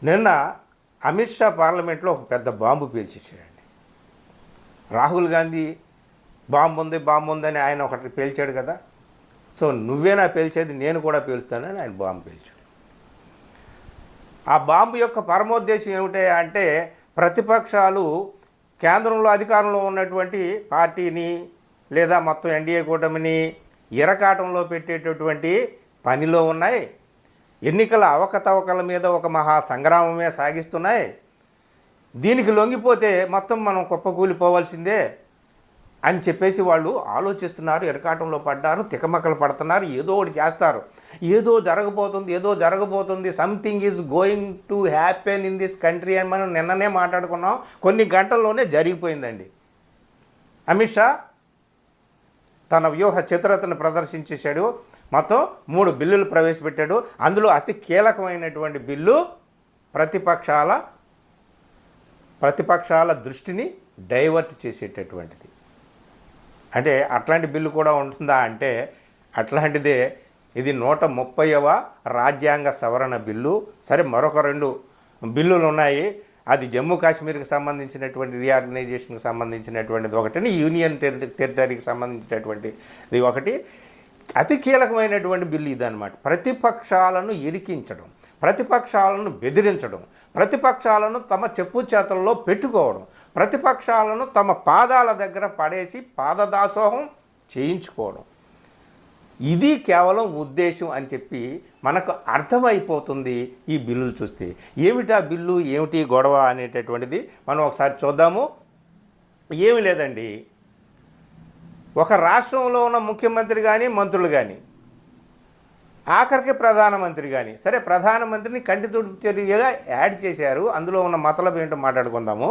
నిన్న అమిత్ షా పార్లమెంట్లో ఒక పెద్ద బాంబు పేల్చేసాడండి. రాహుల్ గాంధీ బాంబు ఉందని ఆయన ఒకటి పేల్చాడు కదా. సో నువ్వేనా పేల్చేది, నేను కూడా పేలుస్తానని ఆయన బాంబు పేల్చాడు. ఆ బాంబు యొక్క పరమోద్దేశం ఏమిటి అంటే ప్రతిపక్షాలు కేంద్రంలో అధికారంలో ఉన్నటువంటి పార్టీని లేదా మొత్తం ఎన్డీఏ కూటమిని ఇరకాటంలో పెట్టేటటువంటి పనిలో ఉన్నాయి. ఎన్నికల అవకతవకల మీద ఒక మహా సంగ్రామమే సాగిస్తున్నాయి. దీనికి లొంగిపోతే మొత్తం మనం కుప్పకూలిపోవాల్సిందే అని చెప్పేసి వాళ్ళు ఆలోచిస్తున్నారు, ఎరకాటంలో పడ్డారు, తికమకలు పడుతున్నారు, ఏదో ఒకటి చేస్తారు, ఏదో జరగబోతుంది, something is going to happen in this country అని మనం నిన్ననే మాట్లాడుకున్నాం. కొన్ని గంటల్లోనే జరిగిపోయిందండి. అమిత్ షా తన వ్యూహ చతురతను ప్రదర్శించేశాడు. మొత్తం 3 బిల్లులు ప్రవేశపెట్టాడు. అందులో అతి కీలకమైనటువంటి బిల్లు ప్రతిపక్షాల దృష్టిని డైవర్ట్ చేసేటటువంటిది. అంటే అట్లాంటి బిల్లు కూడా ఉంటుందా అంటే అట్లాంటిదే. ఇది 130వ రాజ్యాంగ సవరణ బిల్లు. సరే, మరొక 2 బిల్లులు ఉన్నాయి. అది జమ్మూ కాశ్మీర్కి సంబంధించినటువంటి రీఆర్గనైజేషన్కి సంబంధించినటువంటిది ఒకటి, యూనియన్ టెరిటరీకి సంబంధించినటువంటిది ఒకటి. అతి కీలకమైనటువంటి బిల్లు ఇదన్నమాట. ప్రతిపక్షాలను ఇరికించడం, ప్రతిపక్షాలను బెదిరించడం, ప్రతిపక్షాలను తమ చెప్పు చేతల్లో పెట్టుకోవడం, ప్రతిపక్షాలను తమ పాదాల దగ్గర పడేసి పాదదాసోహం చేయించుకోవడం, ఇది కేవలం ఉద్దేశం అని చెప్పి మనకు అర్థమైపోతుంది ఈ బిల్లులు చూస్తే. ఏమిటా బిల్లు, ఏమిటి గొడవ అనేటటువంటిది మనం ఒకసారి చూద్దాము. ఏమి లేదండి, ఒక రాష్ట్రంలో ఉన్న ముఖ్యమంత్రి కానీ మంత్రులు కానీ ఆఖరికి ప్రధానమంత్రి కానీ, సరే ప్రధానమంత్రిని కంటితుడుపు చర్యగా యాడ్ చేశారు, అందులో ఉన్న మతలబు ఏంటో మాట్లాడుకుందాము.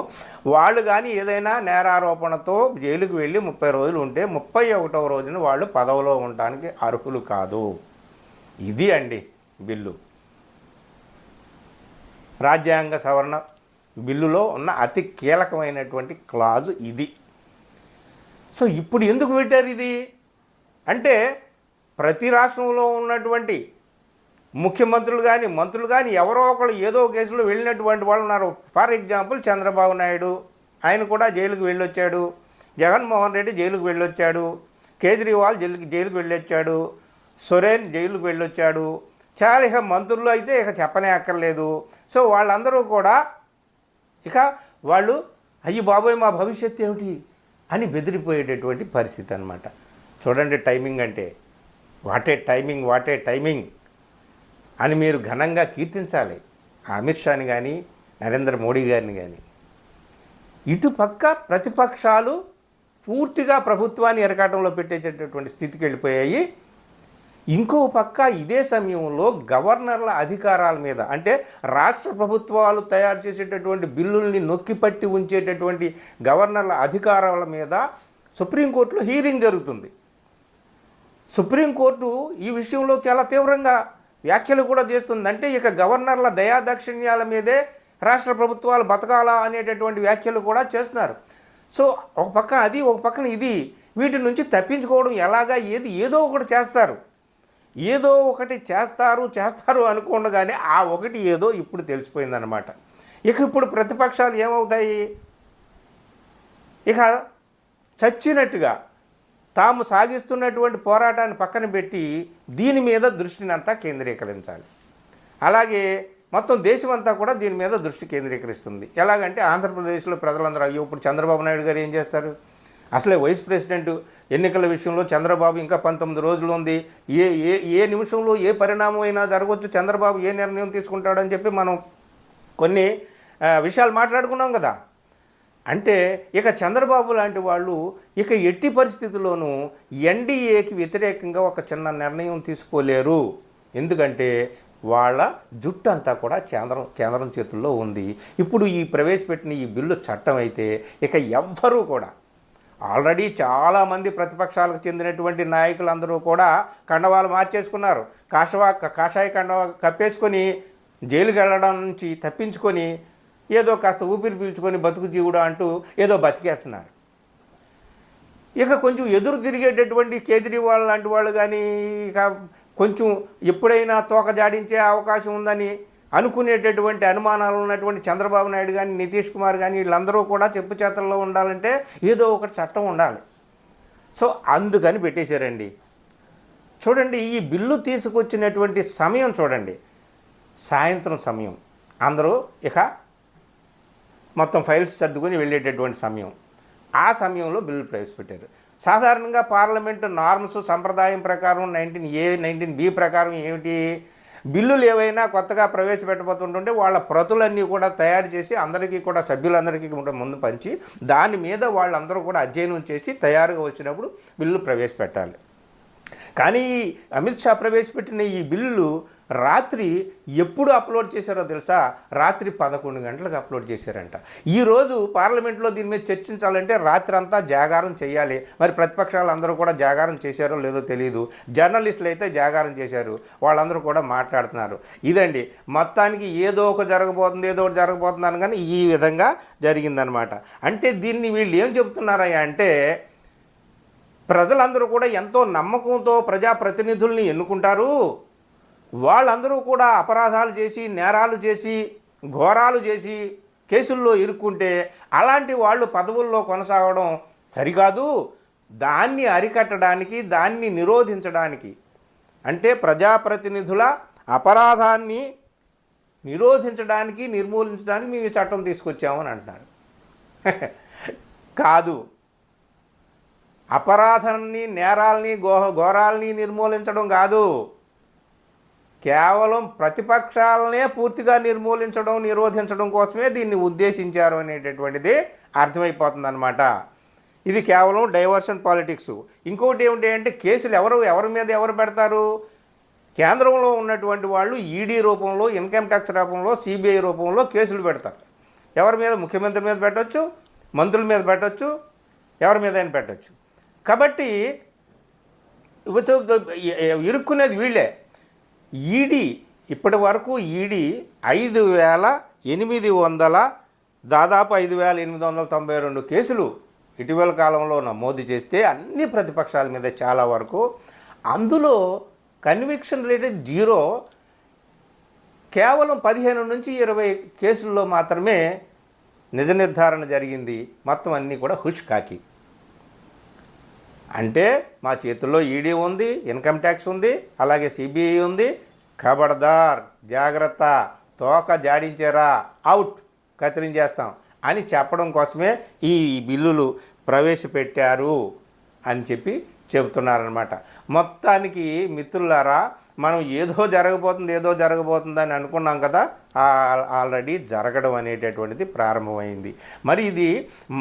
వాళ్ళు కానీ ఏదైనా నేరారోపణతో జైలుకు వెళ్ళి 30 రోజులు ఉంటే 31వ రోజున వాళ్ళు పదవిలో ఉండడానికి అర్హులు కాదు. ఇది అండి బిల్లు. రాజ్యాంగ సవరణ బిల్లులో ఉన్న అతి కీలకమైనటువంటి క్లాజు ఇది. సో ఇప్పుడు ఎందుకు పెట్టారు ఇది అంటే, ప్రతి రాష్ట్రంలో ఉన్నటువంటి ముఖ్యమంత్రులు కానీ మంత్రులు కానీ ఎవరో ఒకళ్ళు ఏదో కేసులో వెళ్ళినటువంటి వాళ్ళు ఉన్నారు. ఫర్ ఎగ్జాంపుల్ చంద్రబాబు నాయుడు, ఆయన కూడా జైలుకు వెళ్ళొచ్చాడు. జగన్మోహన్ రెడ్డి జైలుకు వెళ్ళొచ్చాడు. కేజ్రీవాల్ జైలుకు వెళ్ళొచ్చాడు. సొరేన్ జైలుకు వెళ్ళొచ్చాడు. చాలా ఇక మంత్రులు అయితే ఇక చెప్పనే అక్కర్లేదు. సో వాళ్ళందరూ కూడా ఇక వాళ్ళు అయ్యి బాబోయ్ మా భవిష్యత్తు ఏమిటి అని బెదిరిపోయేటటువంటి పరిస్థితి అన్నమాట. చూడండి టైమింగ్ అంటే, వాటే టైమింగ్ అని మీరు ఘనంగా కీర్తించాలి అమిత్ షాని కానీ నరేంద్ర మోడీ గారిని కానీ. ఇటుపక్క ప్రతిపక్షాలు పూర్తిగా ప్రభుత్వాన్ని ఎరకాటంలో పెట్టేటటువంటి స్థితికి వెళ్ళిపోయాయి. ఇంకో పక్క ఇదే సమయంలో గవర్నర్ల అధికారాల మీద, అంటే రాష్ట్ర ప్రభుత్వాలు తయారు చేసేటటువంటి బిల్లుల్ని నొక్కిపట్టి ఉంచేటటువంటి గవర్నర్ల అధికారాల మీద సుప్రీంకోర్టులో హీరింగ్ జరుగుతుంది. సుప్రీంకోర్టు ఈ విషయంలో చాలా తీవ్రంగా వ్యాఖ్యలు కూడా చేస్తుంది. అంటే ఇక గవర్నర్ల దయాదాక్షిణ్యాల మీదే రాష్ట్ర ప్రభుత్వాలు బతకాలా అనేటటువంటి వ్యాఖ్యలు కూడా చేస్తున్నారు. సో ఒక పక్కన అది, ఒక పక్కన ఇది. వీటి నుంచి తప్పించుకోవడం ఎలాగా, ఏదో ఒకటి చేస్తారు, ఏదో ఒకటి చేస్తారు అనుకోండగానే ఆ ఒకటి ఏదో ఇప్పుడు తెలిసిపోయిందన్నమాట. ఇక ఇప్పుడు ప్రతిపక్షాలు ఏమవుతాయి, ఇక చచ్చినట్టుగా తాము సాగిస్తున్నటువంటి పోరాటాన్ని పక్కన పెట్టి దీని మీద దృష్టిని అంతా కేంద్రీకరించాలి. అలాగే మొత్తం దేశమంతా కూడా దీని మీద దృష్టి కేంద్రీకరిస్తుంది. ఎలాగంటే ఆంధ్రప్రదేశ్లో ప్రజలందరూ అయ్యో ఇప్పుడు చంద్రబాబు నాయుడు గారు ఏం చేస్తారు, అసలే వైస్ ప్రెసిడెంట్ ఎన్నికల విషయంలో చంద్రబాబు ఇంకా 19 రోజులు ఉంది, ఏ నిమిషంలో ఏ పరిణామం అయినా జరగవచ్చు, చంద్రబాబు ఏ నిర్ణయం తీసుకుంటాడని చెప్పి మనం కొన్ని విషయాలు మాట్లాడుకున్నాం కదా. అంటే ఇక చంద్రబాబు లాంటి వాళ్ళు ఇక ఎట్టి పరిస్థితుల్లోనూ ఎన్డీఏకి వ్యతిరేకంగా ఒక చిన్న నిర్ణయం తీసుకోలేరు. ఎందుకంటే వాళ్ళ జుట్టు అంతా కూడా కేంద్రం చేతుల్లో ఉంది. ఇప్పుడు ఈ ప్రవేశపెట్టిన ఈ బిల్లు చట్టం అయితే ఇక ఎవ్వరూ కూడా, ఆల్రెడీ చాలామంది ప్రతిపక్షాలకు చెందినటువంటి నాయకులందరూ కూడా కండవాలు మార్చేసుకున్నారు. కాషాయ కండవా కప్పేసుకొని జైలుకి వెళ్ళడం నుంచి తప్పించుకొని ఏదో కాస్త ఊపిరి పీల్చుకొని బతుకు జీవుడు అంటూ ఏదో బతికేస్తున్నారు. ఇక కొంచెం ఎదురు తిరిగేటటువంటి కేజ్రీవాల్ లాంటి వాళ్ళు కానీ ఇక కొంచెం ఎప్పుడైనా తోక జాడించే అవకాశం ఉందని అనుకునేటటువంటి అనుమానాలు ఉన్నటువంటి చంద్రబాబు నాయుడు కానీ నితీష్ కుమార్ కానీ వీళ్ళందరూ కూడా చెప్పు చేతల్లో ఉండాలంటే ఏదో ఒకటి చట్టం ఉండాలి. సో అందుకని పెట్టేశారండి. చూడండి, ఈ బిల్లు తీసుకొచ్చినటువంటి సమయం చూడండి, సాయంత్రం సమయం, అందరూ ఇక మొత్తం ఫైల్స్ సర్దుకొని వెళ్ళేటటువంటి సమయం. ఆ సమయంలో బిల్లు ప్రవేశపెట్టారు. సాధారణంగా పార్లమెంటు నార్మ్స్ సంప్రదాయం ప్రకారం 19A 19B ప్రకారం ఏమిటి, బిల్లులు ఏవైనా కొత్తగా ప్రవేశపెట్టబోతుంటుంటే వాళ్ళ ప్రతులన్నీ కూడా తయారు చేసి అందరికీ కూడా సభ్యులందరికీ ముందు పంచి దాని మీద వాళ్ళందరూ కూడా అధ్యయనం చేసి తయారుగా వచ్చినప్పుడు బిల్లు ప్రవేశపెట్టాలి. కానీ అమిత్ షా ప్రవేశపెట్టిన ఈ బిల్లు రాత్రి ఎప్పుడు అప్లోడ్ చేశారో తెలుసా? రాత్రి 11 గంటలకు అప్లోడ్ చేశారంట. ఈరోజు పార్లమెంట్లో దీని మీద చర్చించాలంటే రాత్రి అంతా జాగారం చేయాలి. మరి ప్రతిపక్షాలు అందరూ కూడా జాగారం చేశారో లేదో తెలియదు. జర్నలిస్టులు అయితే జాగారం చేశారు, వాళ్ళందరూ కూడా మాట్లాడుతున్నారు. ఇదండి మొత్తానికి ఏదో ఒకటి జరగబోతుంది అని కానీ ఈ విధంగా జరిగిందనమాట. అంటే దీన్ని వీళ్ళు ఏం చెబుతున్నారయ్యా అంటే, ప్రజలందరూ కూడా ఎంతో నమ్మకంతో ప్రజాప్రతినిధుల్ని ఎన్నుకుంటారు, వాళ్ళందరూ కూడా అపరాధాలు చేసి నేరాలు చేసి ఘోరాలు చేసి కేసుల్లో ఇరుక్కుంటే అలాంటి వాళ్ళు పదవుల్లో కొనసాగడం సరికాదు. దాన్ని అరికట్టడానికి, దాన్ని నిరోధించడానికి, అంటే ప్రజాప్రతినిధుల అపరాధాన్ని నిరోధించడానికి, నిర్మూలించడానికి మేము చట్టం తీసుకొచ్చామని అంటున్నారు. కాదు, అపరాధాన్ని నేరాల్ని ఘోరాల్ని నిర్మూలించడం కాదు, కేవలం ప్రతిపక్షాలనే పూర్తిగా నిరోధించడం కోసమే దీన్ని ఉద్దేశించారు అనేటటువంటిది అర్థమైపోతుందన్నమాట. ఇది కేవలం డైవర్షన్ పాలిటిక్స్. ఇంకోటి ఏమిటి అంటే, కేసులు ఎవరి మీద ఎవరు పెడతారు? కేంద్రంలో ఉన్నటువంటి వాళ్ళు ఈడీ రూపంలో, ఇన్కమ్ ట్యాక్స్ రూపంలో, సిబిఐ రూపంలో కేసులు పెడతారు. ఎవరి మీద? ముఖ్యమంత్రి మీద పెట్టవచ్చు, మంత్రుల మీద పెట్టవచ్చు, ఎవరి మీద అయినా పెట్టవచ్చు. కాబట్టి ఇరుక్కునేది వీళ్ళే. ఈడీ ఇప్పటి వరకు 5,800 దాదాపు 5,892 కేసులు ఇటీవల కాలంలో నమోదు చేస్తే అన్ని ప్రతిపక్షాల మీద చాలా వరకు, అందులో కన్విక్షన్ రేట్ 0. కేవలం 15 నుంచి 20 కేసుల్లో మాత్రమే నిజ నిర్ధారణ జరిగింది. మొత్తం అన్నీ కూడా హుష్ కాకి. అంటే మా చేతుల్లో ఈడీ ఉంది, ఇన్కమ్ ట్యాక్స్ ఉంది, అలాగే సిబిఐ ఉంది, ఖబర్దార్ జాగ్రత్త, తోక జాడించారా అవుట్, కత్తిరించేస్తాం అని చెప్పడం కోసమే ఈ బిల్లులు ప్రవేశపెట్టారు అని చెబుతున్నారనమాట. మొత్తానికి మిత్రులారా, మనం ఏదో జరగబోతుందని అనుకున్నాం కదా, ఆల్రెడీ జరగడం అనేటటువంటిది ప్రారంభమైంది. మరి ఇది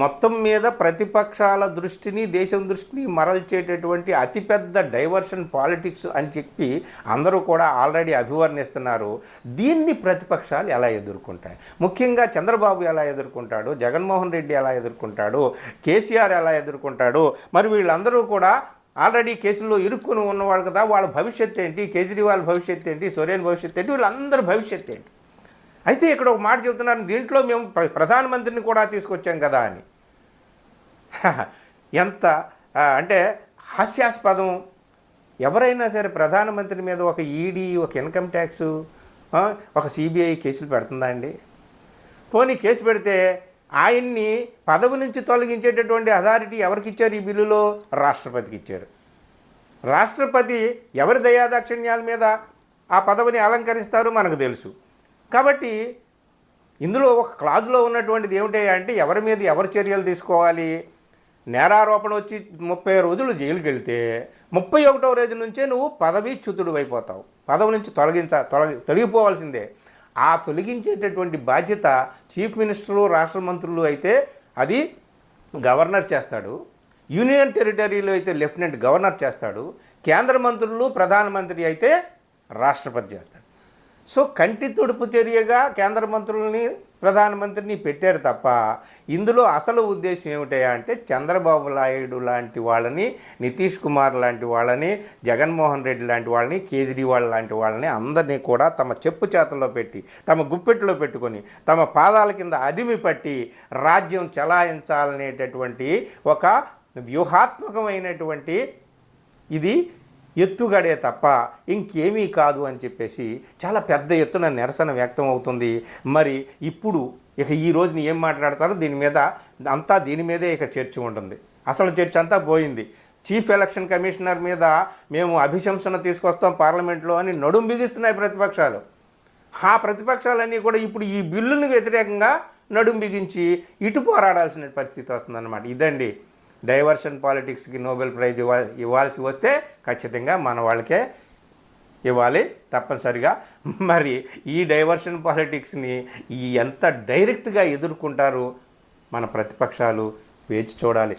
మొత్తం మీద ప్రతిపక్షాల దృష్టిని, దేశం దృష్టిని మరల్చేటటువంటి అతిపెద్ద డైవర్షన్ పాలిటిక్స్ అని చెప్పి అందరూ కూడా ఆల్రెడీ అభివర్ణిస్తున్నారు. దీన్ని ప్రతిపక్షాలు ఎలా ఎదుర్కొంటాయి? ముఖ్యంగా చంద్రబాబు ఎలా ఎదుర్కొంటాడు, జగన్మోహన్ రెడ్డి ఎలా ఎదుర్కొంటాడు, కేసీఆర్ ఎలా ఎదుర్కొంటాడు? మరి వీళ్ళందరూ కూడా ఆల్రెడీ కేసుల్లో ఇరుక్కుని ఉన్నవాళ్ళు కదా, వాళ్ళ భవిష్యత్తు ఏంటి? కేజ్రీవాల్ భవిష్యత్తు ఏంటి? సోరేన్ భవిష్యత్తు ఏంటి? వీళ్ళందరి భవిష్యత్తు ఏంటి? అయితే ఇక్కడ ఒక మాట చెబుతున్నారు, దీంట్లో మేము ప్రధానమంత్రిని కూడా తీసుకొచ్చాం కదా అని. ఎంత అంటే హాస్యాస్పదం. ఎవరైనా సరే ప్రధానమంత్రి మీద ఒక ఈడీ, ఒక ఇన్కమ్ ట్యాక్స్, ఒక సిబిఐ కేసులు పెడుతుందా అండి? పోనీ కేసు పెడితే ఆయన్ని పదవి నుంచి తొలగించేటటువంటి అథారిటీ ఎవరికి ఇచ్చారు? ఈ బిల్లులో రాష్ట్రపతికి ఇచ్చారు. రాష్ట్రపతి ఎవరి దయాదాక్షిణ్యాల మీద ఆ పదవిని అలంకరిస్తారు మనకు తెలుసు. కాబట్టి ఇందులో ఒక క్లాజులో ఉన్నటువంటిది ఏమిటి అంటే, ఎవరి మీద ఎవరు చర్యలు తీసుకోవాలి? నేరారోపణ వచ్చి 30 రోజులు జైలుకి వెళ్తే 31వ రోజు నుంచే నువ్వు పదవీచ్యుతుడు అయిపోతావు. పదవి నుంచి తొలగిపోవాల్సిందే. ఆ తొలగించేటటువంటి బాధ్యత చీఫ్ మినిస్టరు, రాష్ట్ర మంత్రులు అయితే అది గవర్నర్ చేస్తాడు, యూనియన్ టెరిటరీలో అయితే లెఫ్టినెంట్ గవర్నర్ చేస్తాడు, కేంద్ర మంత్రులు ప్రధానమంత్రి అయితే రాష్ట్రపతి చేస్తాడు. సో కంటి తుడుపు చర్యగా కేంద్ర మంత్రులని, ప్రధానమంత్రిని పెట్టారు తప్ప ఇందులో అసలు ఉద్దేశం ఏమిటయా అంటే, చంద్రబాబు నాయుడు లాంటి వాళ్ళని, నితీష్ కుమార్ లాంటి వాళ్ళని, జగన్మోహన్ రెడ్డి లాంటి వాళ్ళని, కేజ్రీవాల్ లాంటి వాళ్ళని అందరినీ కూడా తమ చెప్పు చేతల్లో పెట్టి, తమ గుప్పెట్లో పెట్టుకొని, తమ పాదాల కింద అదిమి పట్టి రాజ్యం చలాయించాలనేటటువంటి ఒక వ్యూహాత్మకమైనటువంటి ఇది ఎత్తుగడే తప్ప ఇంకేమీ కాదు అని చెప్పేసి చాలా పెద్ద ఎత్తున నిరసన వ్యక్తం అవుతుంది. మరి ఇప్పుడు ఇక ఈ రోజుని ఏం మాట్లాడతారో దీని మీదే ఇక చర్చ ఉంటుంది. అసలు చర్చ అంతా పోయింది. చీఫ్ ఎలక్షన్ కమిషనర్ మీద మేము అభిశంసన తీసుకొస్తాం పార్లమెంట్లో అని నడుం బిగిస్తున్నాయి ప్రతిపక్షాలు. ఆ ప్రతిపక్షాలన్నీ కూడా ఇప్పుడు ఈ బిల్లును వ్యతిరేకంగా నడుం బిగించి ఇటు పోరాడాల్సిన పరిస్థితి వస్తుందన్నమాట. ఇదండి డైవర్షన్ పాలిటిక్స్కి నోబెల్ ప్రైజ్ ఇవ్వాల్సి వస్తే ఖచ్చితంగా మన వాళ్ళకే ఇవ్వాలి తప్పనిసరిగా. మరి ఈ డైవర్షన్ పాలిటిక్స్ని ఎంత డైరెక్ట్గా ఎదుర్కొంటారు మన ప్రతిపక్షాలు వేచి చూడాలి.